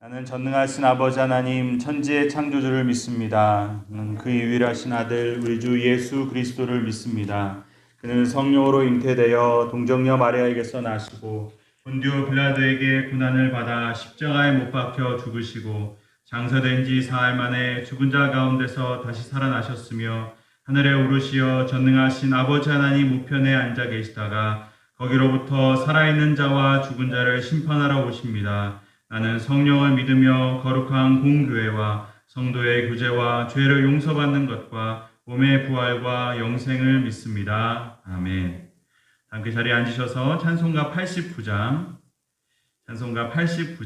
나는 전능하신 아버지 하나님 천지의 창조주를 믿습니다. 나는 그의 유일하신 아들 우리 주 예수 그리스도를 믿습니다. 그는 성령으로 잉태되어 동정녀 마리아에게서 나시고 본디오 빌라도에게 고난을 받아 십자가에 못 박혀 죽으시고 장사된 지 사흘 만에 죽은 자 가운데서 다시 살아나셨으며 하늘에 오르시어 전능하신 아버지 하나님 우편에 앉아 계시다가 거기로부터 살아있는 자와 죽은 자를 심판하러 오십니다. 나는 성령을 믿으며 거룩한 공교회와 성도의 교제와 죄를 용서받는 것과 몸의 부활과 영생을 믿습니다. 아멘. 함께 자리에 앉으셔서 찬송가 89장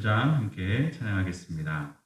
함께 찬양하겠습니다.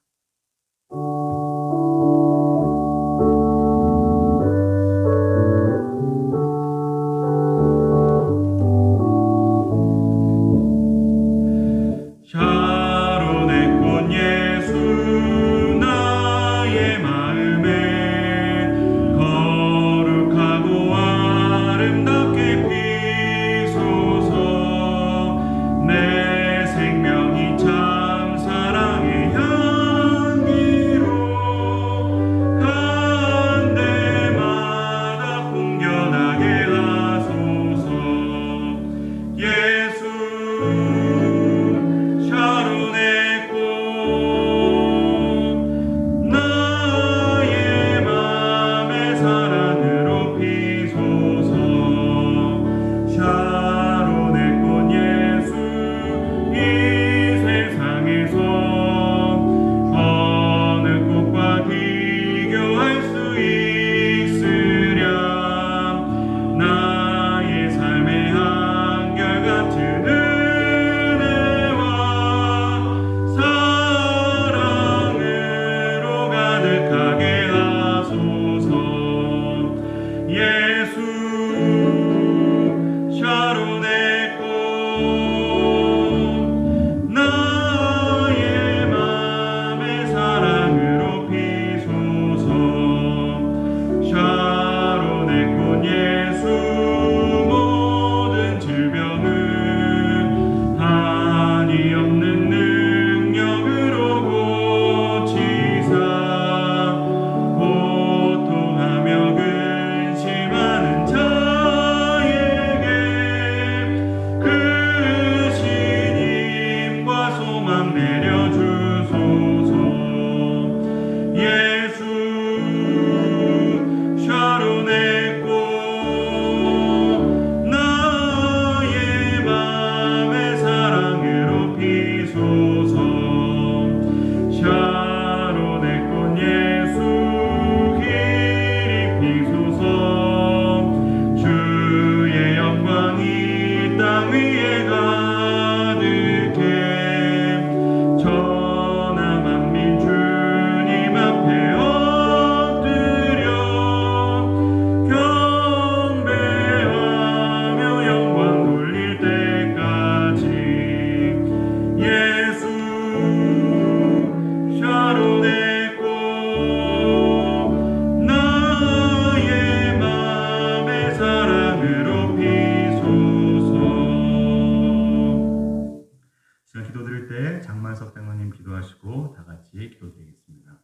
장만석 장로님 기도하시고 다 같이 기도드리겠습니다.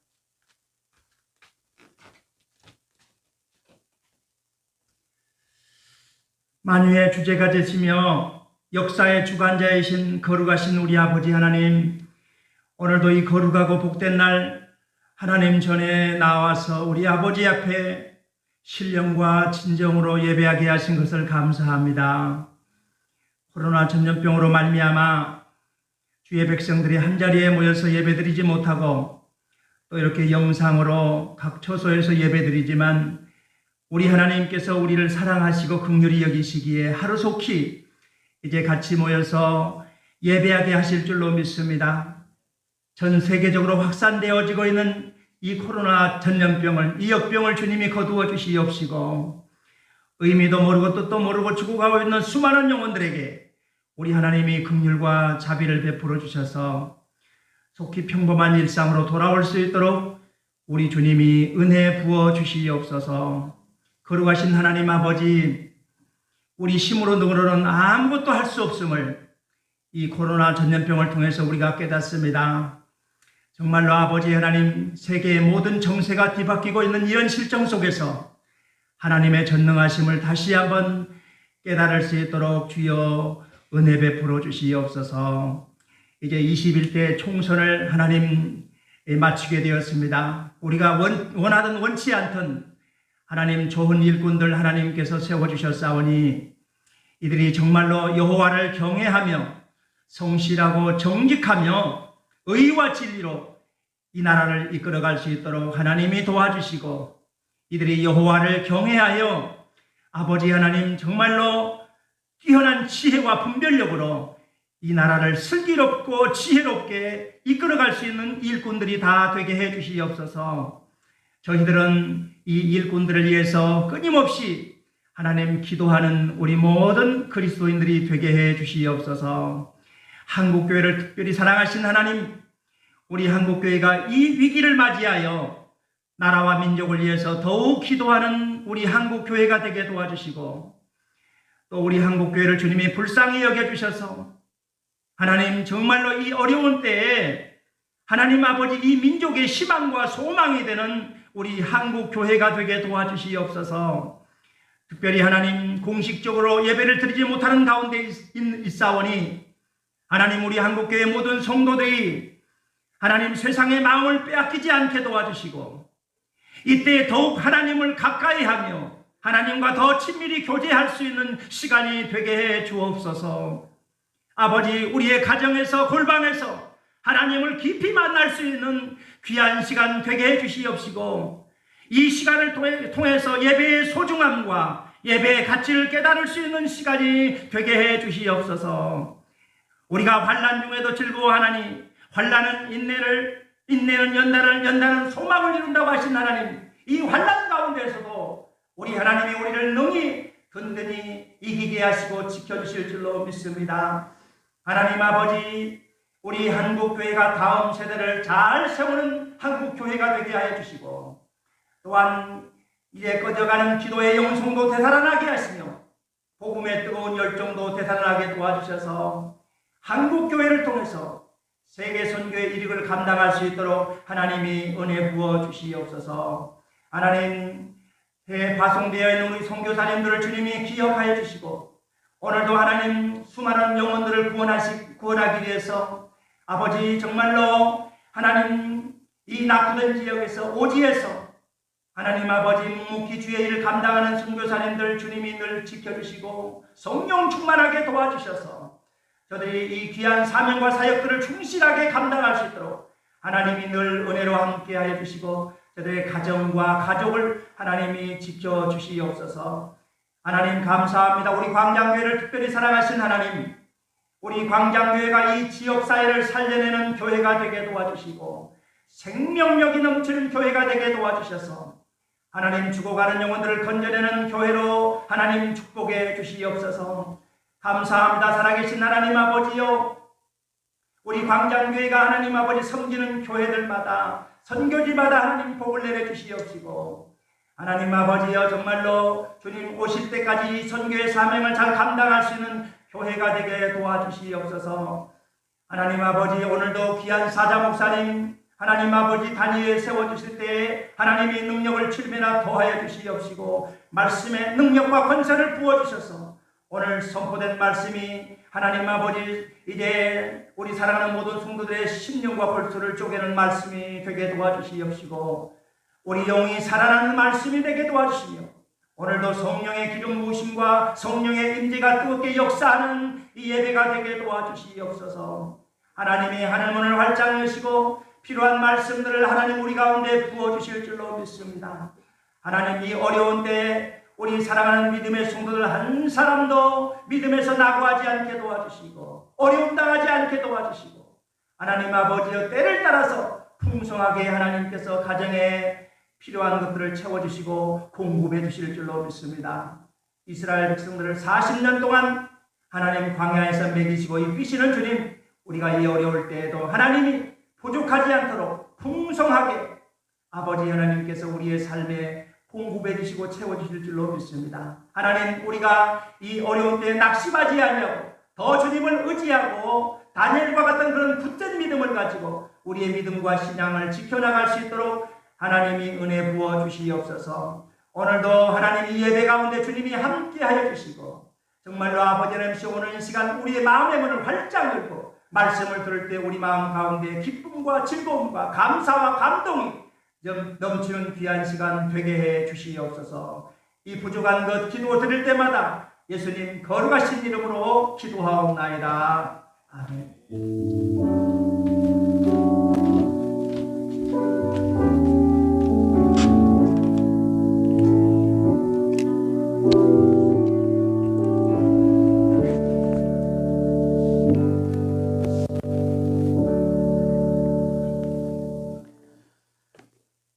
만유의 주제가 되시며 역사의 주관자이신 거룩하신 우리 아버지 하나님, 오늘도 이 거룩하고 복된 날 하나님 전에 나와서 우리 아버지 앞에 신령과 진정으로 예배하게 하신 것을 감사합니다. 코로나 전염병으로 말미암아 주의 백성들이 한자리에 모여서 예배드리지 못하고 또 이렇게 영상으로 각 처소에서 예배드리지만 우리 하나님께서 우리를 사랑하시고 긍휼히 여기시기에 하루속히 이제 같이 모여서 예배하게 하실 줄로 믿습니다. 전 세계적으로 확산되어지고 있는 이 코로나 전염병을, 이 역병을 주님이 거두어 주시옵시고 의미도 모르고 뜻도 모르고 죽어가고 있는 수많은 영혼들에게 우리 하나님이 긍휼과 자비를 베풀어 주셔서 속히 평범한 일상으로 돌아올 수 있도록 우리 주님이 은혜 부어 주시옵소서. 거룩하신 하나님 아버지, 우리 힘으로 능으로는 아무것도 할 수 없음을 이 코로나 전염병을 통해서 우리가 깨닫습니다. 정말로 아버지 하나님, 세계의 모든 정세가 뒤바뀌고 있는 이런 실정 속에서 하나님의 전능하심을 다시 한번 깨달을 수 있도록 주여 은혜 베풀어 주시옵소서. 이제 21대 총선을 하나님 마치게 되었습니다. 우리가 원하든 원치 않든 하나님 좋은 일꾼들 하나님께서 세워주셨사오니 이들이 정말로 여호와를 경외하며 성실하고 정직하며 의와 진리로 이 나라를 이끌어갈 수 있도록 하나님이 도와주시고, 이들이 여호와를 경외하여 아버지 하나님 정말로 뛰어난 지혜와 분별력으로 이 나라를 슬기롭고 지혜롭게 이끌어갈 수 있는 일꾼들이 다 되게 해 주시옵소서. 저희들은 이 일꾼들을 위해서 끊임없이 하나님 기도하는 우리 모든 그리스도인들이 되게 해 주시옵소서. 한국교회를 특별히 사랑하신 하나님, 우리 한국교회가 이 위기를 맞이하여 나라와 민족을 위해서 더욱 기도하는 우리 한국교회가 되게 도와주시고, 또 우리 한국교회를 주님이 불쌍히 여겨주셔서 하나님 정말로 이 어려운 때에 하나님 아버지 이 민족의 희망과 소망이 되는 우리 한국교회가 되게 도와주시옵소서. 특별히 하나님 공식적으로 예배를 드리지 못하는 가운데 있사오니 하나님 우리 한국교회 모든 성도들이 하나님 세상의 마음을 빼앗기지 않게 도와주시고, 이때 더욱 하나님을 가까이 하며 하나님과 더 친밀히 교제할 수 있는 시간이 되게 해 주옵소서. 아버지, 우리의 가정에서 골방에서 하나님을 깊이 만날 수 있는 귀한 시간 되게 해 주시옵시고, 이 시간을 통해서 예배의 소중함과 예배의 가치를 깨달을 수 있는 시간이 되게 해 주시옵소서. 우리가 환난 중에도 즐거워하나니 환난은 인내는 연단은 소망을 이룬다고 하신 하나님, 이 환난 가운데서도 우리 하나님이 우리를 능히 든든히 이기게 하시고 지켜주실 줄로 믿습니다. 하나님 아버지, 우리 한국교회가 다음 세대를 잘 세우는 한국교회가 되게 하여 주시고, 또한 이제 꺼져가는 기도의 영성도 되살아나게 하시며 복음의 뜨거운 열정도 되살아나게 도와주셔서 한국교회를 통해서 세계 선교의 이익을 감당할 수 있도록 하나님이 은혜 부어 주시옵소서. 하나님, 파송되어 있는 우리 선교사님들을 주님이 기억하여 주시고, 오늘도 하나님 수많은 영혼들을 구원하기 위해서 아버지 정말로 하나님 이 낙후된 지역에서 오지에서 하나님 아버지 묵묵히 주의 일을 감당하는 선교사님들 주님이 늘 지켜주시고 성령 충만하게 도와주셔서 저들이 이 귀한 사명과 사역들을 충실하게 감당할 수 있도록 하나님이 늘 은혜로 함께하여 주시고 저들의 가정과 가족을 하나님이 지켜주시옵소서. 하나님 감사합니다. 우리 광장교회를 특별히 사랑하신 하나님, 우리 광장교회가 이 지역사회를 살려내는 교회가 되게 도와주시고 생명력이 넘치는 교회가 되게 도와주셔서 하나님 죽어가는 영혼들을 건져내는 교회로 하나님 축복해 주시옵소서. 감사합니다. 살아계신 하나님 아버지요, 우리 광장교회가 하나님 아버지 섬기는 교회들마다 선교지마다 하나님 복을 내려주시옵시고, 하나님 아버지여 정말로 주님 오실 때까지 선교의 사명을 잘 감당할 수 있는 교회가 되게 도와주시옵소서. 하나님 아버지, 오늘도 귀한 사자 목사님 하나님 아버지 단위에 세워주실 때에 하나님이 능력을 7배나 더하여 주시옵시고 말씀의 능력과 권세를 부어주셔서 오늘 선포된 말씀이 하나님 아버지 이제 우리 사랑하는 모든 성도들의 심령과 골수를 쪼개는 말씀이 되게 도와주시옵시고 우리 영이 살아나는 말씀이 되게 도와주시며 오늘도 성령의 기름 부으심과 성령의 임재가 뜨겁게 역사하는 이 예배가 되게 도와주시옵소서. 하나님이 하늘문을 활짝 여시고 필요한 말씀들을 하나님 우리 가운데 부어주실 줄로 믿습니다. 하나님 이 어려운 때에 우리 사랑하는 믿음의 성도들 한 사람도 믿음에서 낙오하지 않게 도와주시고 어려움 당하지 않게 도와주시고 하나님 아버지여 때를 따라서 풍성하게 하나님께서 가정에 필요한 것들을 채워주시고 공급해 주실 줄로 믿습니다. 이스라엘 백성들을 40년 동안 하나님 광야에서 먹이시고 이끄시는 주님, 우리가 이 어려울 때에도 하나님이 부족하지 않도록 풍성하게 아버지 하나님께서 우리의 삶에 공급해 주시고 채워주실 줄로 믿습니다. 하나님, 우리가 이 어려운 때에 낙심하지 않으려고 더 주님을 의지하고 다니엘과 같은 그런 굳은 믿음을 가지고 우리의 믿음과 신앙을 지켜나갈 수 있도록 하나님이 은혜 부어 주시옵소서. 오늘도 하나님이 예배 가운데 주님이 함께하여 주시고 정말로 아버지 하나님 오늘 이 시간 우리의 마음의 문을 활짝 열고 말씀을 들을 때 우리 마음 가운데 기쁨과 즐거움과 감사와 감동이 넘치는 귀한 시간 되게 해 주시옵소서. 이 부족한 것 기도 드릴 때마다 예수님 거룩하신 이름으로 기도하옵나이다. 아멘.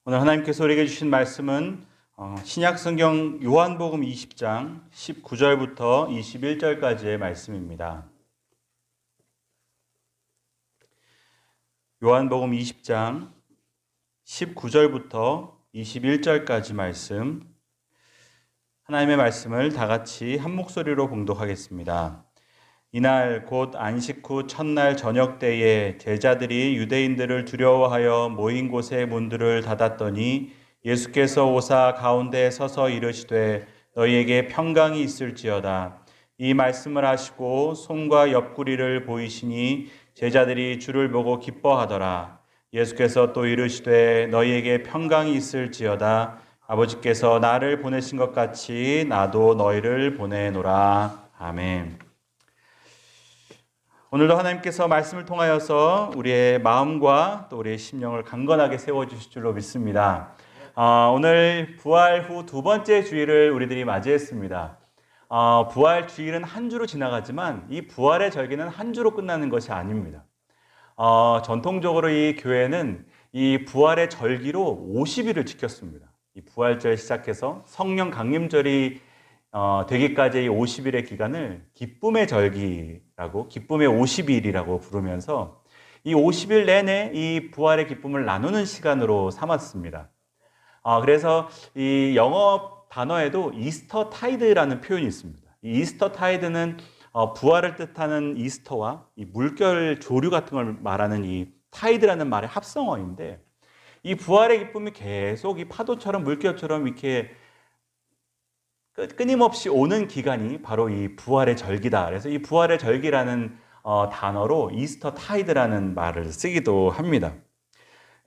오늘 하나님께서 우리에게 주신 말씀은 신약성경 요한복음 20장 19절부터 21절까지의 말씀입니다. 요한복음 20장 19절부터 21절까지 말씀, 하나님의 말씀을 다 같이 한 목소리로 봉독하겠습니다. 이날 곧 안식 후 첫날 저녁 때에 제자들이 유대인들을 두려워하여 모인 곳의 문들을 닫았더니 예수께서 오사 가운데에 서서 이르시되 너희에게 평강이 있을지어다. 이 말씀을 하시고 손과 옆구리를 보이시니 제자들이 주를 보고 기뻐하더라. 예수께서 또 이르시되 너희에게 평강이 있을지어다. 아버지께서 나를 보내신 것 같이 나도 너희를 보내노라. 아멘. 오늘도 하나님께서 말씀을 통하여서 우리의 마음과 또 우리의 심령을 강건하게 세워주실 줄로 믿습니다. 오늘 부활 후 두 번째 주일을 우리들이 맞이했습니다. 부활 주일은 한 주로 지나가지만 이 부활의 절기는 한 주로 끝나는 것이 아닙니다. 전통적으로 이 교회는 이 부활의 절기로 50일을 지켰습니다. 이 부활절 시작해서 성령 강림절이 되기까지 이 50일의 기간을 기쁨의 절기라고, 기쁨의 50일이라고 부르면서 이 50일 내내 이 부활의 기쁨을 나누는 시간으로 삼았습니다. 그래서 이 영어 단어에도 이스터 타이드라는 표현이 있습니다. 이 이스터 타이드는 부활을 뜻하는 이스터와 이 물결 조류 같은 걸 말하는 이 타이드라는 말의 합성어인데, 이 부활의 기쁨이 계속 이 파도처럼 물결처럼 이렇게 끊임없이 오는 기간이 바로 이 부활의 절기다. 그래서 이 부활의 절기라는 단어로 이스터 타이드라는 말을 쓰기도 합니다.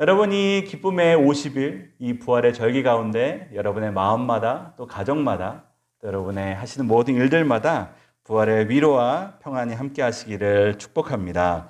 여러분, 이 기쁨의 50일, 이 부활의 절기 가운데 여러분의 마음마다 또 가정마다 또 여러분의 하시는 모든 일들마다 부활의 위로와 평안이 함께 하시기를 축복합니다.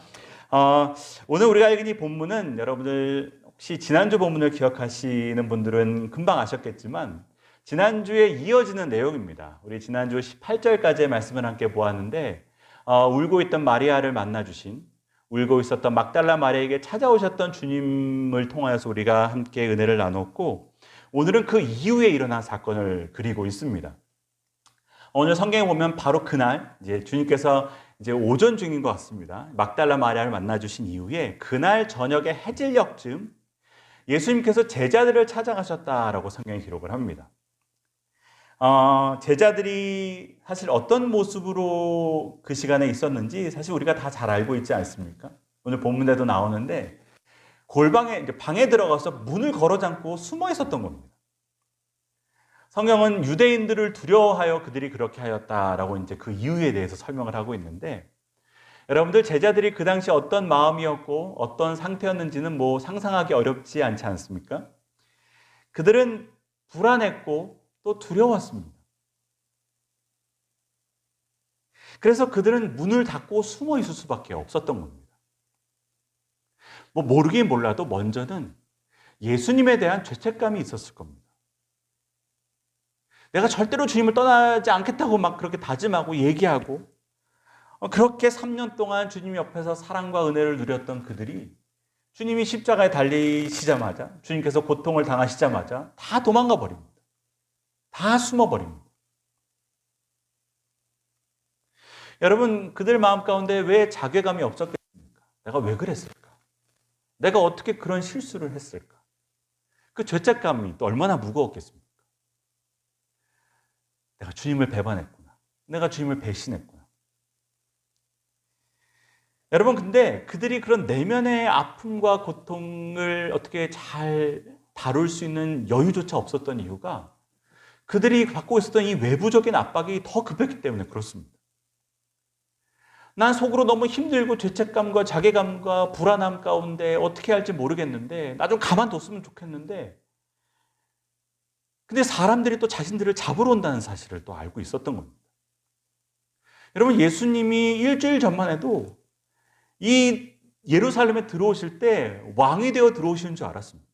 오늘 우리가 읽은 이 본문은 여러분들 혹시 지난주 본문을 기억하시는 분들은 금방 아셨겠지만 지난주에 이어지는 내용입니다. 우리 지난주 18절까지의 말씀을 함께 보았는데 울고 있던 마리아를 만나주신, 울고 있었던 막달라 마리아에게 찾아오셨던 주님을 통하여서 우리가 함께 은혜를 나눴고, 오늘은 그 이후에 일어난 사건을 그리고 있습니다. 오늘 성경에 보면 바로 그날 이제 주님께서 이제 오전 중인 것 같습니다. 막달라 마리아를 만나주신 이후에 그날 저녁에 해질녘쯤 예수님께서 제자들을 찾아가셨다라고 성경이 기록을 합니다. 제자들이 사실 어떤 모습으로 그 시간에 있었는지 사실 우리가 다 잘 알고 있지 않습니까? 오늘 본문에도 나오는데 방에 들어가서 문을 걸어 잠고 숨어 있었던 겁니다. 성경은 유대인들을 두려워하여 그들이 그렇게 하였다라고 이제 그 이유에 대해서 설명을 하고 있는데, 여러분들 제자들이 그 당시 어떤 마음이었고 어떤 상태였는지는 뭐 상상하기 어렵지 않지 않습니까? 그들은 불안했고 또 두려웠습니다. 그래서 그들은 문을 닫고 숨어 있을 수밖에 없었던 겁니다. 뭐 모르긴 몰라도 먼저는 예수님에 대한 죄책감이 있었을 겁니다. 내가 절대로 주님을 떠나지 않겠다고 막 그렇게 다짐하고 얘기하고 그렇게 3년 동안 주님 옆에서 사랑과 은혜를 누렸던 그들이 주님이 십자가에 달리시자마자, 주님께서 고통을 당하시자마자 다 도망가 버립니다. 다 숨어버립니다. 여러분, 그들 마음 가운데 왜 자괴감이 없었겠습니까? 내가 왜 그랬을까? 내가 어떻게 그런 실수를 했을까? 그 죄책감이 또 얼마나 무거웠겠습니까? 내가 주님을 배반했구나. 내가 주님을 배신했구나. 여러분, 근데 그들이 그런 내면의 아픔과 고통을 어떻게 잘 다룰 수 있는 여유조차 없었던 이유가 그들이 받고 있었던 이 외부적인 압박이 더 급했기 때문에 그렇습니다. 난 속으로 너무 힘들고 죄책감과 자괴감과 불안함 가운데 어떻게 할지 모르겠는데 나 좀 가만뒀으면 좋겠는데, 근데 사람들이 또 자신들을 잡으러 온다는 사실을 또 알고 있었던 겁니다. 여러분, 예수님이 일주일 전만 해도 이 예루살렘에 들어오실 때 왕이 되어 들어오시는 줄 알았습니다.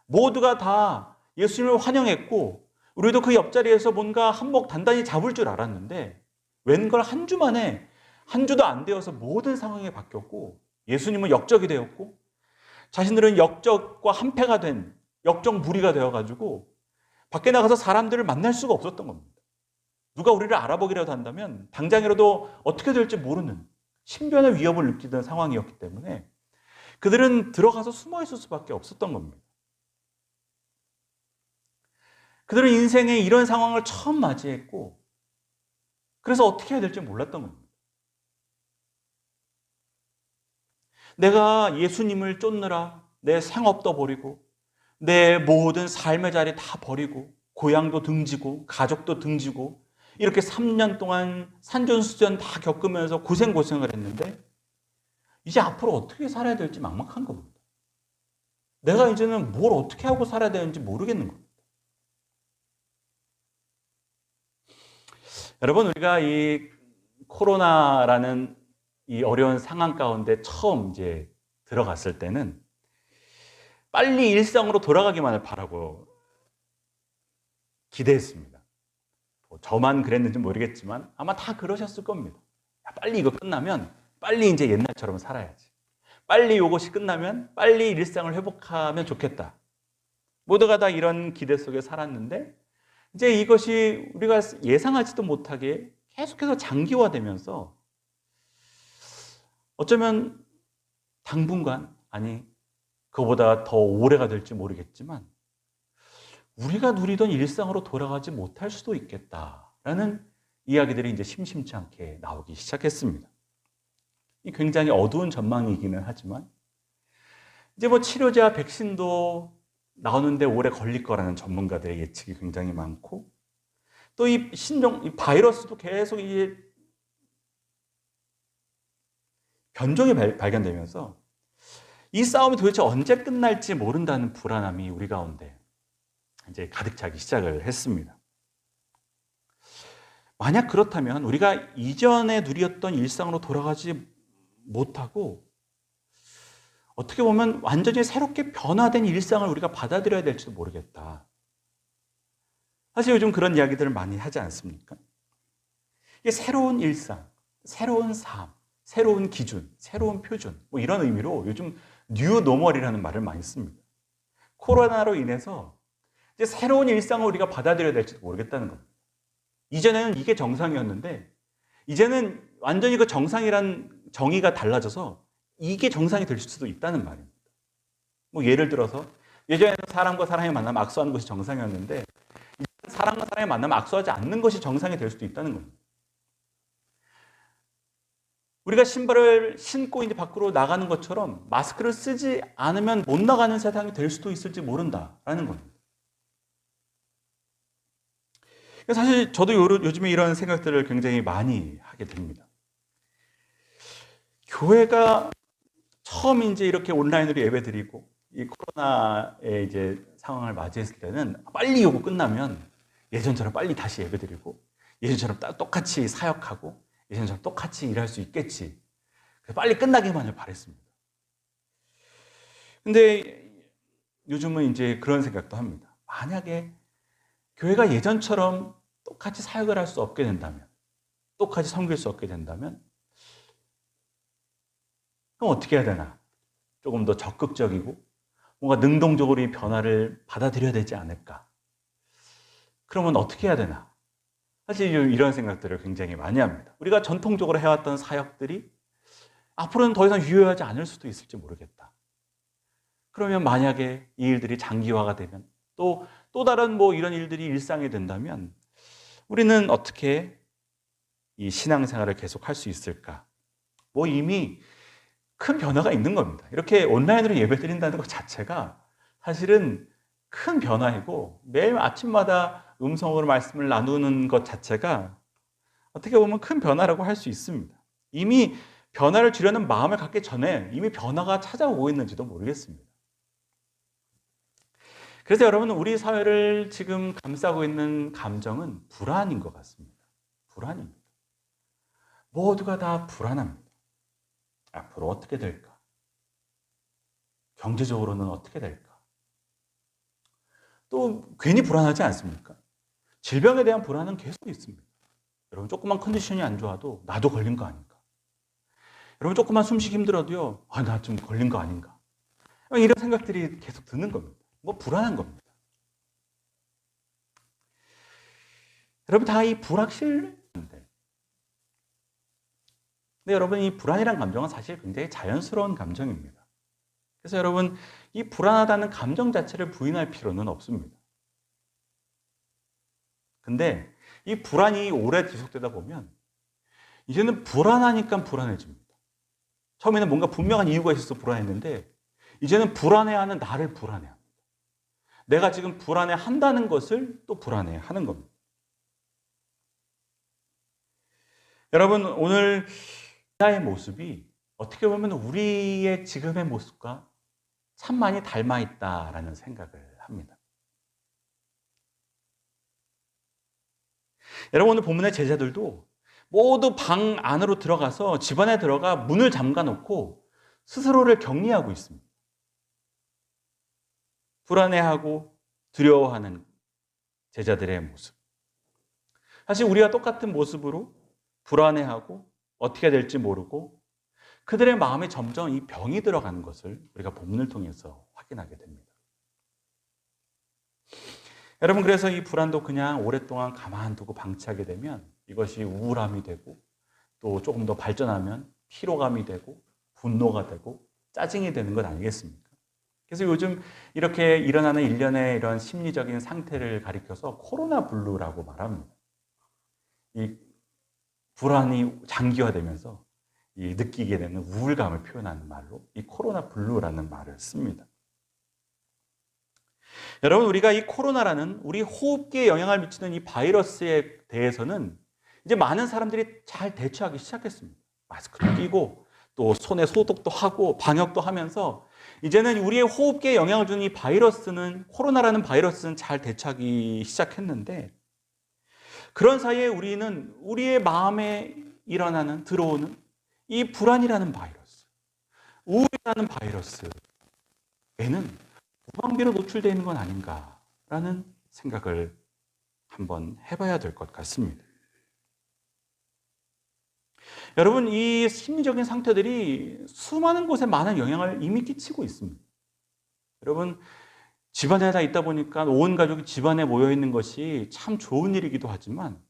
모두가 다 예수님을 환영했고 우리도 그 옆자리에서 뭔가 한몫 단단히 잡을 줄 알았는데 웬걸 한 주 만에, 한 주도 안 되어서 모든 상황이 바뀌었고 예수님은 역적이 되었고 자신들은 역적과 한패가 된 역적 무리가 되어가지고 밖에 나가서 사람들을 만날 수가 없었던 겁니다. 누가 우리를 알아보기라도 한다면 당장이라도 어떻게 될지 모르는 신변의 위협을 느끼던 상황이었기 때문에 그들은 들어가서 숨어 있을 수밖에 없었던 겁니다. 그들은 인생에 이런 상황을 처음 맞이했고 그래서 어떻게 해야 될지 몰랐던 겁니다. 내가 예수님을 쫓느라 내 생업도 버리고 내 모든 삶의 자리 다 버리고 고향도 등지고 가족도 등지고 이렇게 3년 동안 산전수전 다 겪으면서 고생을 했는데 이제 앞으로 어떻게 살아야 될지 막막한 겁니다. 내가 이제는 뭘 어떻게 하고 살아야 되는지 모르겠는 겁니다. 여러분, 우리가 이 코로나라는 이 어려운 상황 가운데 처음 이제 들어갔을 때는 빨리 일상으로 돌아가기만을 바라고 기대했습니다. 저만 그랬는지 모르겠지만 아마 다 그러셨을 겁니다. 빨리 이거 끝나면 빨리 이제 옛날처럼 살아야지. 빨리 이것이 끝나면 빨리 일상을 회복하면 좋겠다. 모두가 다 이런 기대 속에 살았는데 이제 이것이 우리가 예상하지도 못하게 계속해서 장기화되면서 어쩌면 당분간, 아니 그거보다 더 오래가 될지 모르겠지만 우리가 누리던 일상으로 돌아가지 못할 수도 있겠다라는 이야기들이 이제 심심치 않게 나오기 시작했습니다. 굉장히 어두운 전망이기는 하지만 이제 뭐 치료제와 백신도 나오는데 오래 걸릴 거라는 전문가들의 예측이 굉장히 많고 또 이 이 바이러스도 계속 이제 변종이 발견되면서 이 싸움이 도대체 언제 끝날지 모른다는 불안함이 우리 가운데 이제 가득 차기 시작을 했습니다. 만약 그렇다면 우리가 이전에 누렸던 일상으로 돌아가지 못하고 어떻게 보면 완전히 새롭게 변화된 일상을 우리가 받아들여야 될지도 모르겠다. 사실 요즘 그런 이야기들을 많이 하지 않습니까? 이게 새로운 일상, 새로운 삶, 새로운 기준, 새로운 표준, 뭐 이런 의미로 요즘 뉴 노멀이라는 말을 많이 씁니다. 코로나로 인해서 이제 새로운 일상을 우리가 받아들여야 될지도 모르겠다는 겁니다. 이전에는 이게 정상이었는데 이제는 완전히 그 정상이란 정의가 달라져서 이게 정상이 될 수도 있다는 말입니다. 뭐 예를 들어서 예전에는 사람과 사람이 만나면 악수하는 것이 정상이었는데 사람과 사람이 만나면 악수하지 않는 것이 정상이 될 수도 있다는 겁니다. 우리가 신발을 신고 이제 밖으로 나가는 것처럼 마스크를 쓰지 않으면 못 나가는 세상이 될 수도 있을지 모른다라는 겁니다. 사실 저도 요즘에 이런 생각들을 굉장히 많이 하게 됩니다. 교회가 처음 이제 이렇게 온라인으로 예배드리고 이 코로나의 이제 상황을 맞이했을 때는 빨리 이거 끝나면 예전처럼 빨리 다시 예배드리고 예전처럼 똑같이 사역하고 예전처럼 똑같이 일할 수 있겠지. 빨리 끝나기만을 바랬습니다. 근데 요즘은 이제 그런 생각도 합니다. 만약에 교회가 예전처럼 똑같이 사역을 할 수 없게 된다면, 똑같이 섬길 수 없게 된다면 그럼 어떻게 해야 되나? 조금 더 적극적이고 뭔가 능동적으로 이 변화를 받아들여야 되지 않을까? 그러면 어떻게 해야 되나? 사실 이런 생각들을 굉장히 많이 합니다. 우리가 전통적으로 해왔던 사역들이 앞으로는 더 이상 유효하지 않을 수도 있을지 모르겠다. 그러면 만약에 이 일들이 장기화가 되면 또 다른 뭐 이런 일들이 일상이 된다면 우리는 어떻게 이 신앙생활을 계속 할 수 있을까? 뭐 이미 큰 변화가 있는 겁니다. 이렇게 온라인으로 예배드린다는 것 자체가 사실은 큰 변화이고 매일 아침마다 음성으로 말씀을 나누는 것 자체가 어떻게 보면 큰 변화라고 할 수 있습니다. 이미 변화를 주려는 마음을 갖기 전에 이미 변화가 찾아오고 있는지도 모르겠습니다. 그래서 여러분, 우리 사회를 지금 감싸고 있는 감정은 불안인 것 같습니다. 불안입니다. 모두가 다 불안합니다. 앞으로 어떻게 될까? 경제적으로는 어떻게 될까? 또 괜히 불안하지 않습니까? 질병에 대한 불안은 계속 있습니다. 여러분, 조금만 컨디션이 안 좋아도 나도 걸린 거 아닌가? 여러분, 조금만 숨쉬기 힘들어도요, 나 좀 걸린 거 아닌가? 이런 생각들이 계속 드는 겁니다. 불안한 겁니다. 여러분, 다 이 불확실한데. 근데 여러분, 이 불안이란 감정은 사실 굉장히 자연스러운 감정입니다. 그래서 여러분, 이 불안하다는 감정 자체를 부인할 필요는 없습니다. 근데 이 불안이 오래 지속되다 보면 이제는 불안하니까 불안해집니다. 처음에는 뭔가 분명한 이유가 있어서 불안했는데 이제는 불안해하는 나를 불안해합니다. 내가 지금 불안해한다는 것을 또 불안해하는 겁니다. 여러분, 오늘 나의 모습이 어떻게 보면 우리의 지금의 모습과 참 많이 닮아 있다라는 생각을 합니다. 여러분, 오늘 본문의 제자들도 모두 방 안으로 들어가서 집안에 들어가 문을 잠가 놓고 스스로를 격리하고 있습니다. 불안해하고 두려워하는 제자들의 모습. 사실 우리와 똑같은 모습으로 불안해하고 어떻게 될지 모르고 그들의 마음에 점점 이 병이 들어가는 것을 우리가 본문을 통해서 확인하게 됩니다. 여러분, 그래서 이 불안도 그냥 오랫동안 가만두고 방치하게 되면 이것이 우울함이 되고 또 조금 더 발전하면 피로감이 되고 분노가 되고 짜증이 되는 것 아니겠습니까? 그래서 요즘 이렇게 일어나는 일련의 이런 심리적인 상태를 가리켜서 코로나 블루라고 말합니다. 이 불안이 장기화되면서 이 느끼게 되는 우울감을 표현하는 말로 이 코로나 블루라는 말을 씁니다. 여러분, 우리가 이 코로나라는 우리 호흡기에 영향을 미치는 이 바이러스에 대해서는 이제 많은 사람들이 잘 대처하기 시작했습니다. 마스크도 끼고 또 손에 소독도 하고 방역도 하면서 이제는 우리의 호흡기에 영향을 주는 이 바이러스는, 코로나라는 바이러스는 잘 대처하기 시작했는데 그런 사이에 우리는 우리의 마음에 들어오는 이 불안이라는 바이러스, 우울이라는 바이러스에는 무방비로 노출되어 있는 건 아닌가라는 생각을 한번 해봐야 될 것 같습니다. 여러분, 이 심리적인 상태들이 수많은 곳에 많은 영향을 이미 끼치고 있습니다. 여러분, 집안에 다 있다 보니까 온 가족이 집안에 모여 있는 것이 참 좋은 일이기도 하지만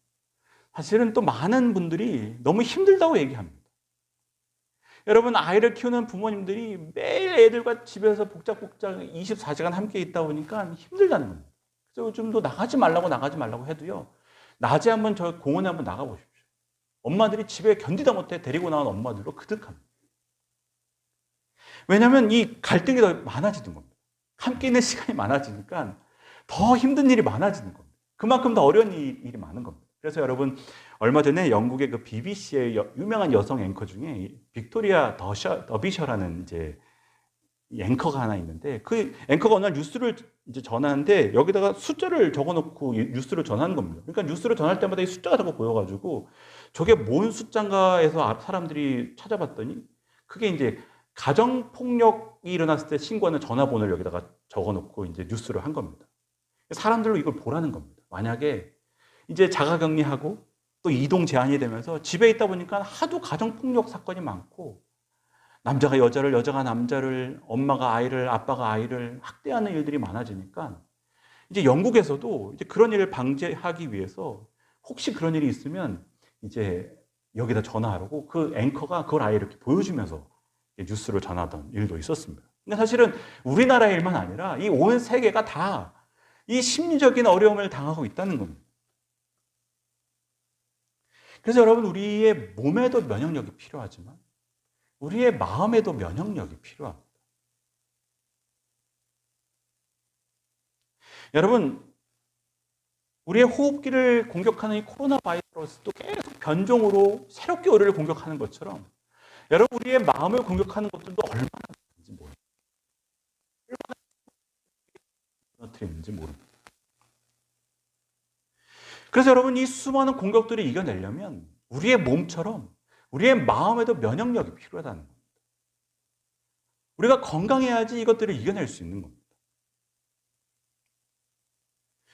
사실은 또 많은 분들이 너무 힘들다고 얘기합니다. 여러분, 아이를 키우는 부모님들이 매일 애들과 집에서 복작복작 24시간 함께 있다 보니까 힘들다는 겁니다. 그래서 요즘도 나가지 말라고 해도요, 낮에 한번 저 공원에 한번 나가보십시오. 엄마들이 집에 견디다 못해 데리고 나온 엄마들로 그득합니다. 왜냐하면 이 갈등이 더 많아지는 겁니다. 함께 있는 시간이 많아지니까 더 힘든 일이 많아지는 겁니다. 그만큼 더 어려운 일이 많은 겁니다. 그래서 여러분, 얼마 전에 영국의 그 BBC의 유명한 여성 앵커 중에 빅토리아 더비셔라는 이제 앵커가 하나 있는데 그 앵커가 어느 날 뉴스를 이제 전하는데 여기다가 숫자를 적어놓고 뉴스를 전하는 겁니다. 그러니까 뉴스를 전할 때마다 이 숫자가 자꾸 보여가지고 저게 뭔 숫자인가 해서 사람들이 찾아봤더니 그게 이제 가정폭력이 일어났을 때 신고하는 전화번호를 여기다가 적어놓고 이제 뉴스를 한 겁니다. 사람들로 이걸 보라는 겁니다. 만약에 이제 자가격리하고 또 이동 제한이 되면서 집에 있다 보니까 하도 가정폭력 사건이 많고 남자가 여자를, 여자가 남자를, 엄마가 아이를, 아빠가 아이를 학대하는 일들이 많아지니까 이제 영국에서도 이제 그런 일을 방지하기 위해서 혹시 그런 일이 있으면 이제 여기다 전화하라고 그 앵커가 그걸 아예 이렇게 보여주면서 뉴스를 전하던 일도 있었습니다. 근데 사실은 우리나라의 일만 아니라 이 온 세계가 다 이 심리적인 어려움을 당하고 있다는 겁니다. 그래서 여러분, 우리의 몸에도 면역력이 필요하지만 우리의 마음에도 면역력이 필요합니다. 여러분, 우리의 호흡기를 공격하는 이 코로나 바이러스도 계속 변종으로 새롭게 우리를 공격하는 것처럼 여러분, 우리의 마음을 공격하는 것들도 얼마나 많은지 모릅니다. 무너뜨리는지 모릅니다. 그래서 여러분, 이 수많은 공격들을 이겨내려면 우리의 몸처럼 우리의 마음에도 면역력이 필요하다는 겁니다. 우리가 건강해야지 이것들을 이겨낼 수 있는 겁니다.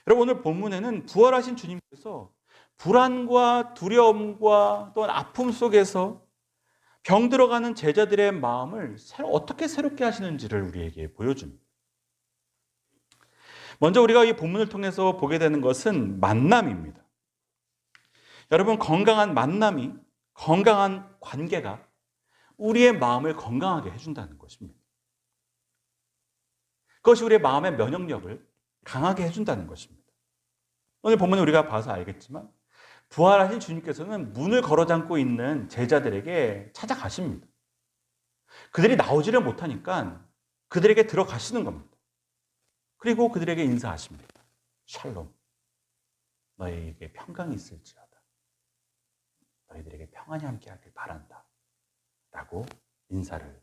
여러분, 오늘 본문에는 부활하신 주님께서 불안과 두려움과 또한 아픔 속에서 병들어가는 제자들의 마음을 어떻게 새롭게 하시는지를 우리에게 보여줍니다. 먼저 우리가 이 본문을 통해서 보게 되는 것은 만남입니다. 여러분, 건강한 만남이, 건강한 관계가 우리의 마음을 건강하게 해준다는 것입니다. 그것이 우리의 마음의 면역력을 강하게 해준다는 것입니다. 오늘 본문에 우리가 봐서 알겠지만 부활하신 주님께서는 문을 걸어 잠고 있는 제자들에게 찾아가십니다. 그들이 나오지를 못하니까 그들에게 들어가시는 겁니다. 그리고 그들에게 인사하십니다. 샬롬, 너희에게 평강이 있을지어다. 너희들에게 평안이 함께하길 바란다. 라고 인사를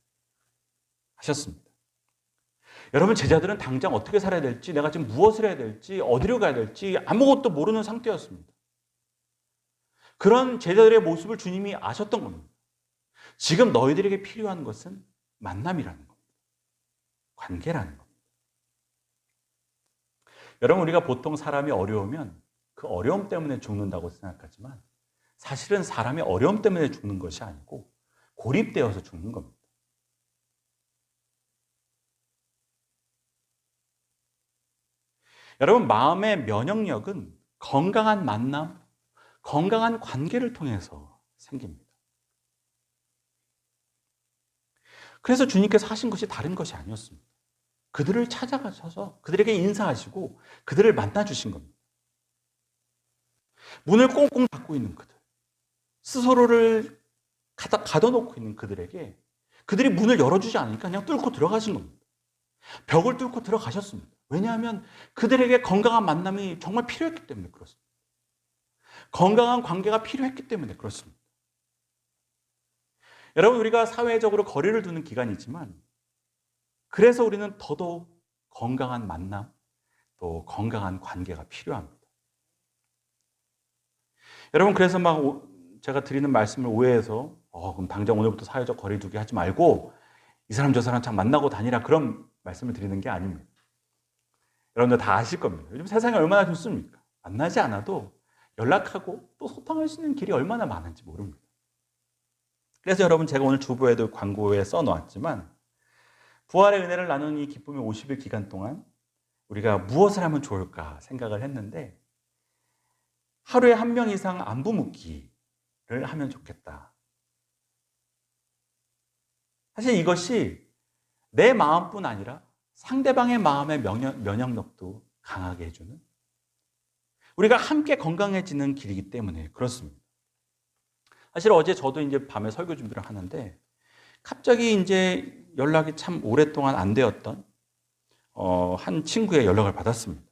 하셨습니다. 여러분, 제자들은 당장 어떻게 살아야 될지, 내가 지금 무엇을 해야 될지, 어디로 가야 될지 아무것도 모르는 상태였습니다. 그런 제자들의 모습을 주님이 아셨던 겁니다. 지금 너희들에게 필요한 것은 만남이라는 겁니다. 관계라는 겁니다. 여러분, 우리가 보통 사람이 어려우면 그 어려움 때문에 죽는다고 생각하지만 사실은 사람이 어려움 때문에 죽는 것이 아니고 고립되어서 죽는 겁니다. 여러분, 마음의 면역력은 건강한 만남, 건강한 관계를 통해서 생깁니다. 그래서 주님께서 하신 것이 다른 것이 아니었습니다. 그들을 찾아가셔서 그들에게 인사하시고 그들을 만나주신 겁니다. 문을 꽁꽁 닫고 있는 그들, 스스로를 가둬놓고 있는 그들에게 그들이 문을 열어주지 않으니까 그냥 뚫고 들어가신 겁니다. 벽을 뚫고 들어가셨습니다. 왜냐하면 그들에게 건강한 만남이 정말 필요했기 때문에 그렇습니다. 건강한 관계가 필요했기 때문에 그렇습니다. 여러분, 우리가 사회적으로 거리를 두는 기간이지만 그래서 우리는 더더욱 건강한 만남, 또 건강한 관계가 필요합니다. 여러분, 그래서 막 제가 드리는 말씀을 오해해서 그럼 당장 오늘부터 사회적 거리 두기 하지 말고 이 사람 저 사람 참 만나고 다니라, 그런 말씀을 드리는 게 아닙니다. 여러분들 다 아실 겁니다. 요즘 세상이 얼마나 좋습니까? 만나지 않아도 연락하고 또 소통할 수 있는 길이 얼마나 많은지 모릅니다. 그래서 여러분, 제가 오늘 주보에도 광고에 써놓았지만 부활의 은혜를 나누는 이 기쁨의 50일 기간 동안 우리가 무엇을 하면 좋을까 생각을 했는데 하루에 한 명 이상 안부 묻기를 하면 좋겠다. 사실 이것이 내 마음뿐 아니라 상대방의 마음의 면역력도 강하게 해주는, 우리가 함께 건강해지는 길이기 때문에 그렇습니다. 사실 어제 저도 이제 밤에 설교 준비를 하는데 갑자기 이제 연락이 참 오랫동안 안 되었던 한 친구의 연락을 받았습니다.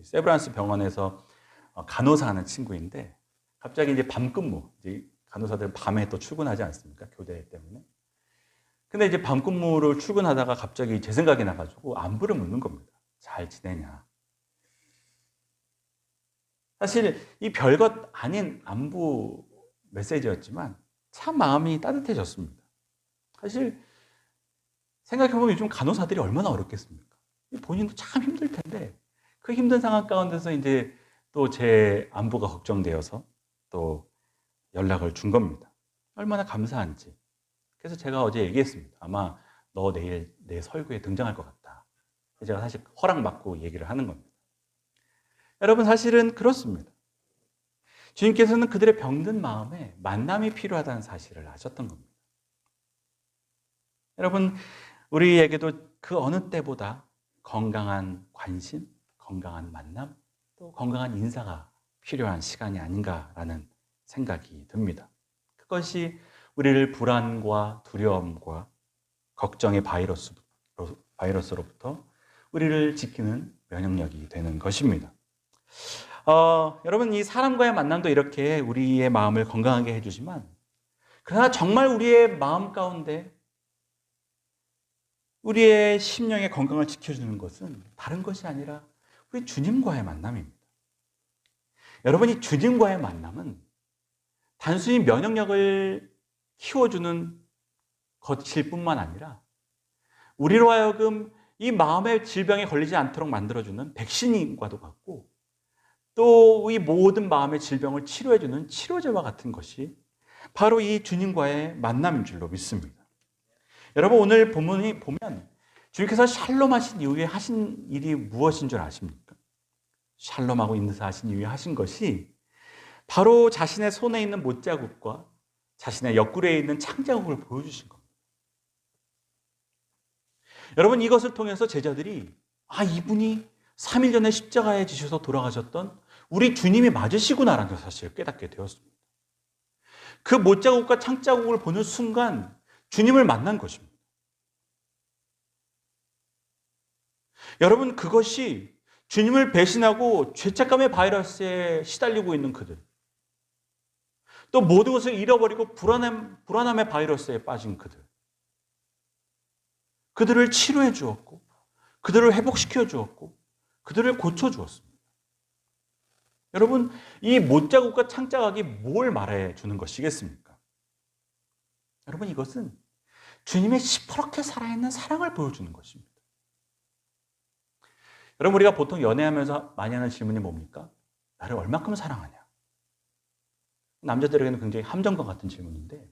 세브란스 병원에서 간호사 하는 친구인데 갑자기 이제 밤근무, 이제 간호사들은 밤에 또 출근하지 않습니까? 교대 때문에. 근데 이제 밤근무를 출근하다가 갑자기 제 생각이 나가지고 안부를 묻는 겁니다. 잘 지내냐? 사실 이 별것 아닌 안부 메시지였지만 참 마음이 따뜻해졌습니다. 사실 생각해보면 요즘 간호사들이 얼마나 어렵겠습니까? 본인도 참 힘들 텐데 그 힘든 상황 가운데서 이제 또 제 안부가 걱정되어서 또 연락을 준 겁니다. 얼마나 감사한지. 그래서 제가 어제 얘기했습니다. 아마 너 내일 내 설교에 등장할 것 같다. 제가 사실 허락 받고 얘기를 하는 겁니다. 여러분, 사실은 그렇습니다. 주님께서는 그들의 병든 마음에 만남이 필요하다는 사실을 아셨던 겁니다. 여러분, 우리에게도 그 어느 때보다 건강한 관심, 건강한 만남, 또 건강한 인사가 필요한 시간이 아닌가라는 생각이 듭니다. 그것이 우리를 불안과 두려움과 걱정의 바이러스로부터 우리를 지키는 면역력이 되는 것입니다. 여러분, 이 사람과의 만남도 이렇게 우리의 마음을 건강하게 해주지만, 그러나 정말 우리의 마음 가운데 우리의 심령의 건강을 지켜주는 것은 다른 것이 아니라 우리 주님과의 만남입니다. 여러분, 이 주님과의 만남은 단순히 면역력을 키워주는 것일 뿐만 아니라 우리로 하여금 이 마음의 질병에 걸리지 않도록 만들어주는 백신과도 같고, 또 이 모든 마음의 질병을 치료해주는 치료제와 같은 것이 바로 이 주님과의 만남인 줄로 믿습니다. 여러분, 오늘 본문이 보면 주님께서 샬롬 하신 이후에 하신 일이 무엇인 줄 아십니까? 샬롬하고 인사 하신 이후에 하신 것이 바로 자신의 손에 있는 못자국과 자신의 옆구리에 있는 창자국을 보여주신 겁니다. 여러분, 이것을 통해서 제자들이 이분이 3일 전에 십자가에 지셔서 돌아가셨던 우리 주님이 맞으시구나라는 사실을 깨닫게 되었습니다. 그 못자국과 창자국을 보는 순간 주님을 만난 것입니다. 여러분, 그것이 주님을 배신하고 죄책감의 바이러스에 시달리고 있는 그들, 또 모든 것을 잃어버리고 불안함의 바이러스에 빠진 그들을 치료해 주었고, 그들을 회복시켜 주었고, 그들을 고쳐 주었습니다. 여러분, 이 못자국과 창자국이 뭘 말해 주는 것이겠습니까? 여러분, 이것은 주님의 시퍼렇게 살아있는 사랑을 보여주는 것입니다. 여러분, 우리가 보통 연애하면서 많이 하는 질문이 뭡니까? 나를 얼마큼 사랑하냐? 남자들에게는 굉장히 함정과 같은 질문인데,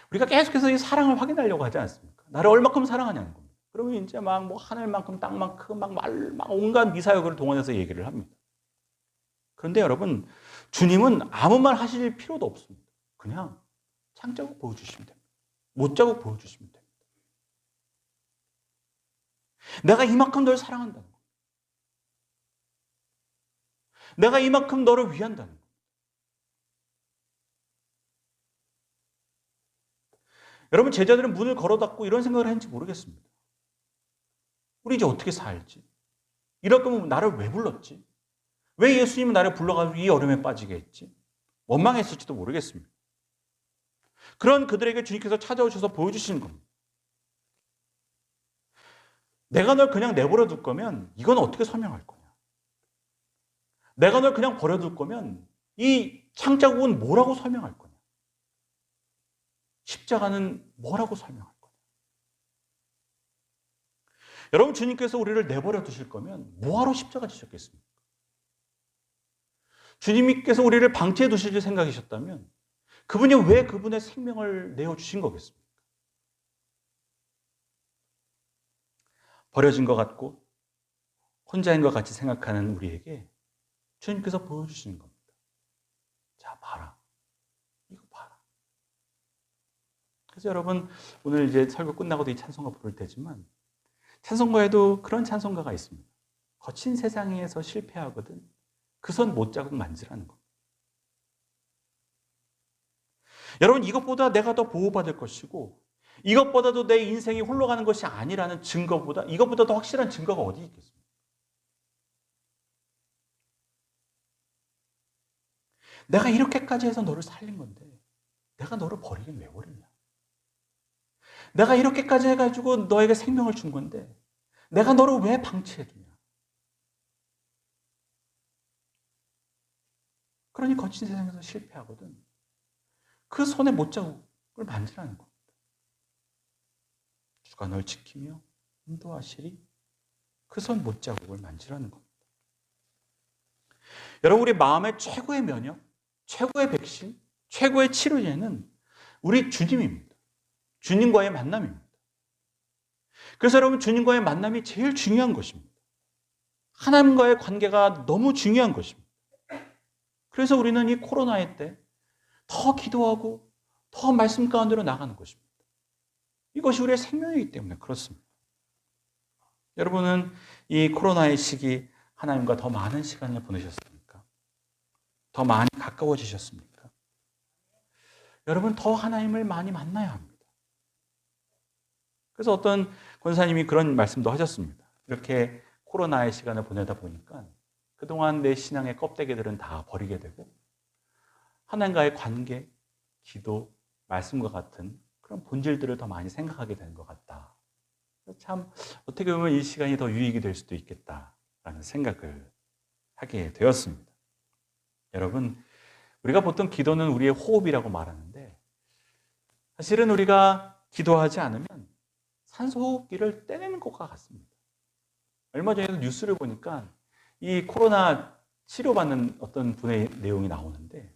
우리가 계속해서 이 사랑을 확인하려고 하지 않습니까? 나를 얼마큼 사랑하냐는 겁니다. 그러면 이제 막 하늘만큼 땅만큼 막 온갖 미사여구를 동원해서 얘기를 합니다. 그런데 여러분, 주님은 아무 말 하실 필요도 없습니다. 그냥 창자국 보여주시면 됩니다. 못자국 보여주시면 됩니다. 내가 이만큼 널 사랑한다는 겁니다. 내가 이만큼 너를 위한다는 겁니다. 여러분, 제자들은 문을 걸어 닫고 이런 생각을 했는지 모르겠습니다. 우리 이제 어떻게 살지? 이럴 거면 나를 왜 불렀지? 왜 예수님은 나를 불러가지고 이 어려움에 빠지게 했지? 원망했을지도 모르겠습니다. 그런 그들에게 주님께서 찾아오셔서 보여주시는 겁니다. 내가 널 그냥 내버려 둘 거면 이건 어떻게 설명할 거냐? 내가 널 그냥 버려둘 거면 이 창자국은 뭐라고 설명할 거냐? 십자가는 뭐라고 설명할 거냐? 여러분, 주님께서 우리를 내버려 두실 거면 뭐하러 십자가 지셨겠습니까? 주님께서 우리를 방치해 두실 생각이셨다면 그분이 왜 그분의 생명을 내어주신 거겠습니까? 버려진 것 같고 혼자인 것 같이 생각하는 우리에게 주님께서 보여주시는 겁니다. 자, 봐라. 이거 봐라. 그래서 여러분, 오늘 이제 설교 끝나고도 이 찬송가 부를 테지만 찬송가에도 그런 찬송가가 있습니다. 거친 세상에서 실패하거든 그 손 못자국 만지라는 겁니다. 여러분, 이것보다 내가 더 보호받을 것이고 이것보다도 내 인생이 홀로 가는 것이 아니라는 증거보다 이것보다 더 확실한 증거가 어디 있겠습니까? 내가 이렇게까지 해서 너를 살린 건데 내가 너를 버리긴 왜 버리냐? 내가 이렇게까지 해가지고 너에게 생명을 준 건데 내가 너를 왜 방치해두냐? 그러니 거친 세상에서 실패하거든 그 손에 못자국을 만지라는 겁니다. 주가 널 지키며 인도하시리 그 손 못자국을 만지라는 겁니다. 여러분, 우리 마음의 최고의 면역, 최고의 백신, 최고의 치료제는 우리 주님입니다. 주님과의 만남입니다. 그래서 여러분, 주님과의 만남이 제일 중요한 것입니다. 하나님과의 관계가 너무 중요한 것입니다. 그래서 우리는 이 코로나의 때 더 기도하고 더 말씀 가운데로 나가는 것입니다. 이것이 우리의 생명이기 때문에 그렇습니다. 여러분은 이 코로나의 시기 하나님과 더 많은 시간을 보내셨습니까? 더 많이 가까워지셨습니까? 여러분 더 하나님을 많이 만나야 합니다. 그래서 어떤 권사님이 그런 말씀도 하셨습니다. 이렇게 코로나의 시간을 보내다 보니까 그동안 내 신앙의 껍데기들은 다 버리게 되고 하나님과의 관계, 기도, 말씀과 같은 그런 본질들을 더 많이 생각하게 되는 것 같다. 참 어떻게 보면 이 시간이 더 유익이 될 수도 있겠다라는 생각을 하게 되었습니다. 여러분, 우리가 보통 기도는 우리의 호흡이라고 말하는데 사실은 우리가 기도하지 않으면 산소 호흡기를 떼내는 것과 같습니다. 얼마 전에도 뉴스를 보니까 이 코로나 치료받는 어떤 분의 내용이 나오는데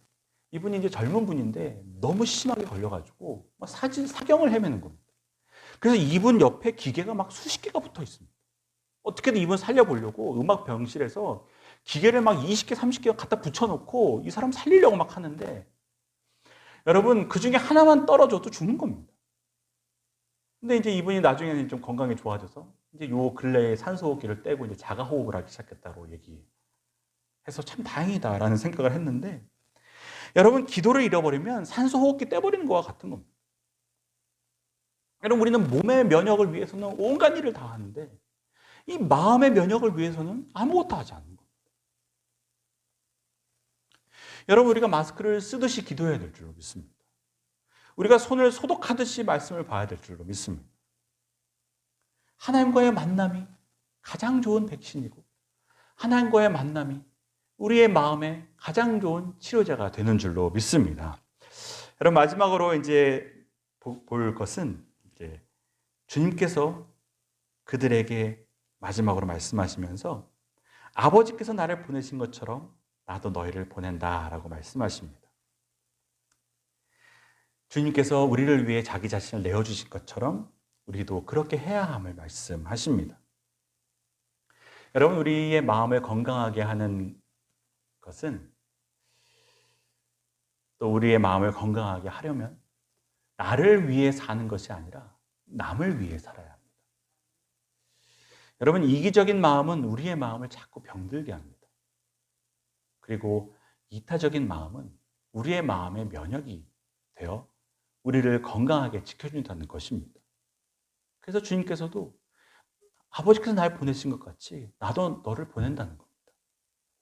이분이 이제 젊은 분인데 너무 심하게 걸려가지고 막 사경을 헤매는 겁니다. 그래서 이분 옆에 기계가 막 수십 개가 붙어 있습니다. 어떻게든 이분 살려보려고 음악 병실에서 기계를 막 20개, 30개 갖다 붙여놓고 이 사람 살리려고 막 하는데 여러분 그 중에 하나만 떨어져도 죽는 겁니다. 근데 이제 이분이 나중에는 좀 건강이 좋아져서 이제 요 근래에 산소호흡기를 떼고 이제 자가호흡을 하기 시작했다고 얘기해서 참 다행이다라는 생각을 했는데 여러분 기도를 잃어버리면 산소호흡기 떼버리는 거와 같은 겁니다. 여러분 우리는 몸의 면역을 위해서는 온갖 일을 다 하는데 이 마음의 면역을 위해서는 아무것도 하지 않는 겁니다. 여러분 우리가 마스크를 쓰듯이 기도해야 될 줄로 믿습니다. 우리가 손을 소독하듯이 말씀을 봐야 될 줄로 믿습니다. 하나님과의 만남이 가장 좋은 백신이고 하나님과의 만남이 우리의 마음에 가장 좋은 치료제가 되는 줄로 믿습니다. 여러분 마지막으로 이제 볼 것은 이제 주님께서 그들에게 마지막으로 말씀하시면서 아버지께서 나를 보내신 것처럼 나도 너희를 보낸다라고 말씀하십니다. 주님께서 우리를 위해 자기 자신을 내어주신 것처럼 우리도 그렇게 해야 함을 말씀하십니다. 여러분 우리의 마음을 건강하게 하는 것은 또 우리의 마음을 건강하게 하려면 나를 위해 사는 것이 아니라 남을 위해 살아야 합니다. 여러분 이기적인 마음은 우리의 마음을 자꾸 병들게 합니다. 그리고 이타적인 마음은 우리의 마음의 면역이 되어 우리를 건강하게 지켜준다는 것입니다. 그래서 주님께서도 아버지께서 날 보내신 것 같이 나도 너를 보낸다는 겁니다.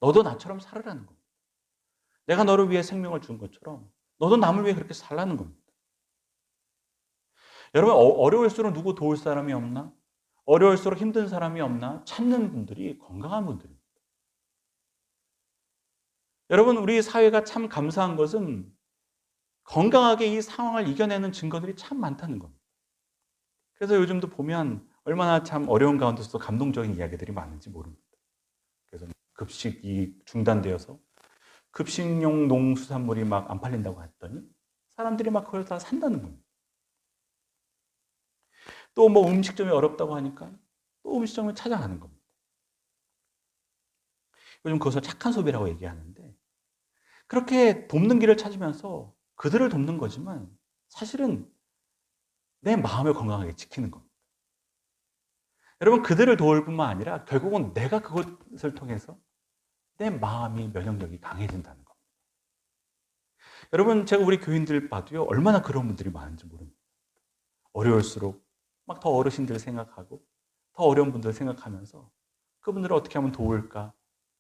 너도 나처럼 살으라는 겁니다. 내가 너를 위해 생명을 준 것처럼 너도 남을 위해 그렇게 살라는 겁니다. 여러분 어려울수록 누구 도울 사람이 없나? 어려울수록 힘든 사람이 없나? 찾는 분들이 건강한 분들입니다. 여러분 우리 사회가 참 감사한 것은 건강하게 이 상황을 이겨내는 증거들이 참 많다는 겁니다. 그래서 요즘도 보면 얼마나 참 어려운 가운데서도 감동적인 이야기들이 많은지 모릅니다. 그래서 급식이 중단되어서 급식용 농수산물이 막 안 팔린다고 했더니 사람들이 막 그걸 다 산다는 겁니다. 또 뭐 음식점이 어렵다고 하니까 또 음식점을 찾아가는 겁니다. 요즘 그것을 착한 소비라고 얘기하는데 그렇게 돕는 길을 찾으면서 그들을 돕는 거지만 사실은 내 마음을 건강하게 지키는 겁니다. 여러분 그들을 도울 뿐만 아니라 결국은 내가 그것을 통해서 내 마음이 면역력이 강해진다는 겁니다. 여러분 제가 우리 교인들 봐도요 얼마나 그런 분들이 많은지 모릅니다. 어려울수록 막 더 어르신들 생각하고 더 어려운 분들 생각하면서 그분들을 어떻게 하면 도울까